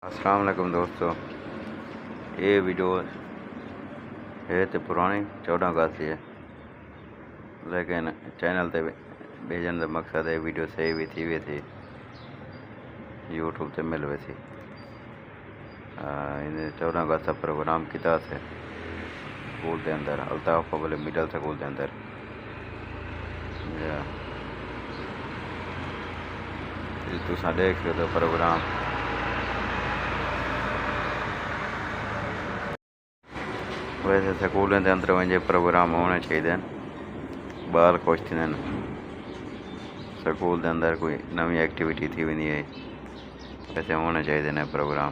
अस्सलाम वालेकुम दोस्तों, ये वीडियो है तो पुरानी 14 अगस्त की है, लेकिन चैनल ते भेजने का मकसद है वीडियो सही भी थी यूट्यूब से मिल वे थी। 14 अगस्त का प्रोग्राम किया से स्कूल के अंदर, अल्ताफ पब्लिक मिडल स्कूल के अंदर। तुसा देख लो तो प्रोग्राम वैसे स्कूलों के अंदर वंजे प्रोग्राम होने चाहिए, बाहर खुश थी स्कूल के अंदर कोई नवी एक्टिविटी थी भी नहीं है, वैसे होने चाहिए ने प्रोग्राम।